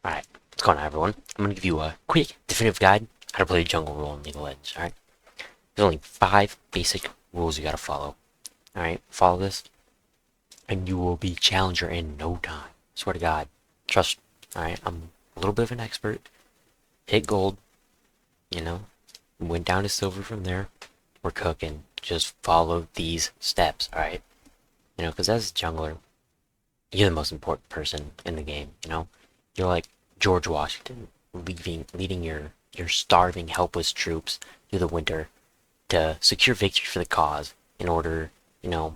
Alright, what's going on everyone? I'm gonna give you a quick, definitive guide how to play jungle role in League of Legends, alright? There's only 5 basic rules you gotta follow. Alright, follow this, and you will be challenger in no time. Swear to God. Trust me, alright? I'm a little bit of an expert. Hit gold, you know? Went down to silver from there. We're cooking. Just follow these steps, alright? You know, because as a jungler, you're the most important person in the game, you know? You're like George Washington, leading your starving, helpless troops through the winter to secure victory for the cause in order, you know,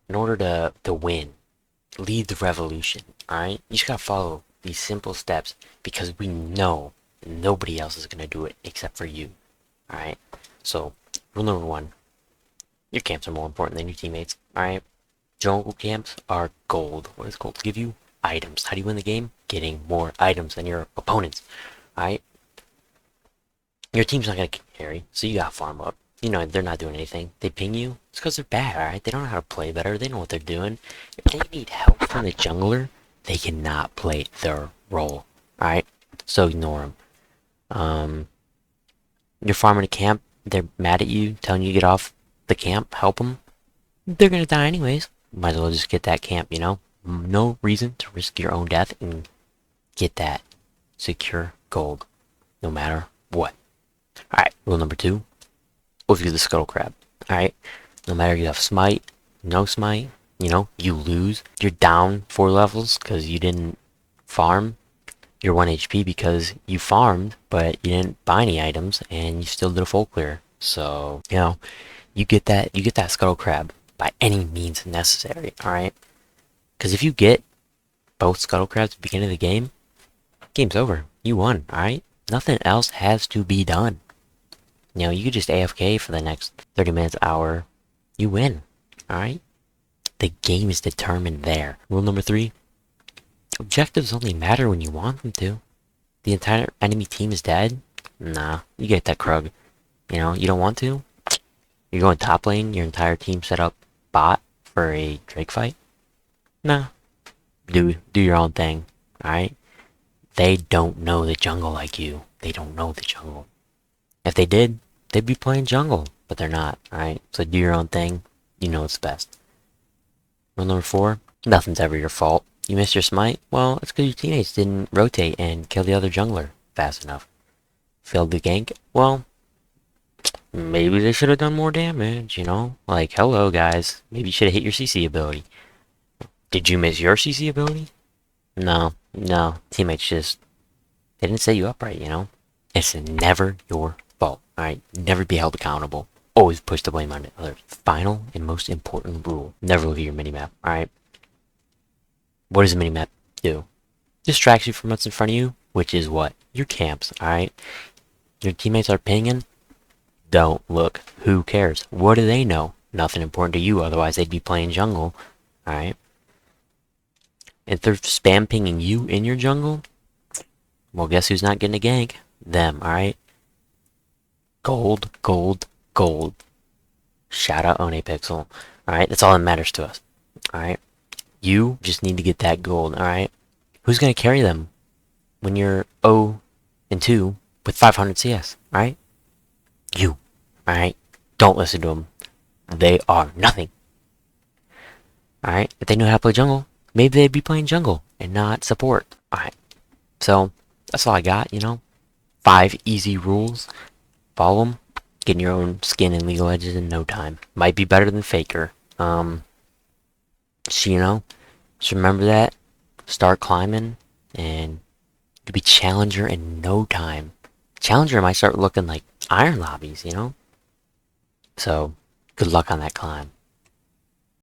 in order to win, lead the revolution, alright? You just gotta follow these simple steps because we know nobody else is gonna do it except for you, alright? So, rule number 1, your camps are more important than your teammates, alright? Jungle camps are gold. What does gold give you? Items. How do you win the game? Getting more items than your opponents. Alright? Your team's not gonna carry, so you gotta farm up. You know, they're not doing anything. They ping you, it's because they're bad, alright? They don't know how to play better, they know what they're doing. If they need help from the jungler, they cannot play their role. Alright? So ignore them. You're farming a camp, they're mad at you, telling you to get off the camp, help them. They're gonna die anyways. Might as well just get that camp, you know? No reason to risk your own death and get that secure gold, no matter what. Alright, rule number 2, overview the scuttle crab. Alright, no matter if you have smite, no smite, you know, you lose. You're down 4 levels because you didn't farm. You're 1 HP because you farmed, but you didn't buy any items, and you still did a full clear. So, you know, you get that scuttle crab by any means necessary, alright? Because if you get both scuttle crabs at the beginning of the game, game's over. You won, alright? Nothing else has to be done. You know, you could just AFK for the next 30 minutes, hour. You win, alright? The game is determined there. Rule number 3, objectives only matter when you want them to. The entire enemy team is dead? Nah, you get that Krug. You know, you don't want to? You're going top lane, your entire team set up bot for a Drake fight? Nah. Do your own thing, alright? They don't know the jungle like you. They don't know the jungle. If they did, they'd be playing jungle, but they're not, alright? So do your own thing. You know what's best. Rule number 4, nothing's ever your fault. You missed your smite? Well, it's because your teammates didn't rotate and kill the other jungler fast enough. Failed the gank? Well, maybe they should have done more damage, you know? Like, hello guys, maybe you should have hit your CC ability. Did you miss your CC ability? No. Teammates just, they didn't set you up right, you know? It's never your fault, alright? Never be held accountable. Always push the blame on others. Final and most important rule, never look at your minimap, alright? What does a minimap do? Distracts you from what's in front of you, which is what? Your camps, alright? Your teammates are pinging? Don't look. Who cares? What do they know? Nothing important to you, otherwise they'd be playing jungle, alright? If they're spam pinging you in your jungle, well, guess who's not getting a gank? Them, alright? Gold, gold, gold. Shout out Onepixel. Alright, that's all that matters to us. Alright? You just need to get that gold, alright? Who's gonna carry them when you're 0-2 with 500 CS, alright? You, alright? Don't listen to them. They are nothing. Alright? If they know how to play jungle, maybe they'd be playing jungle and not support. Alright. So, that's all I got, you know? 5 easy rules. Follow them. Getting your own skin in League of Legends in no time. Might be better than Faker. So, you know, just remember that. Start climbing, and you'll be challenger in no time. Challenger might start looking like iron lobbies, you know? So, good luck on that climb.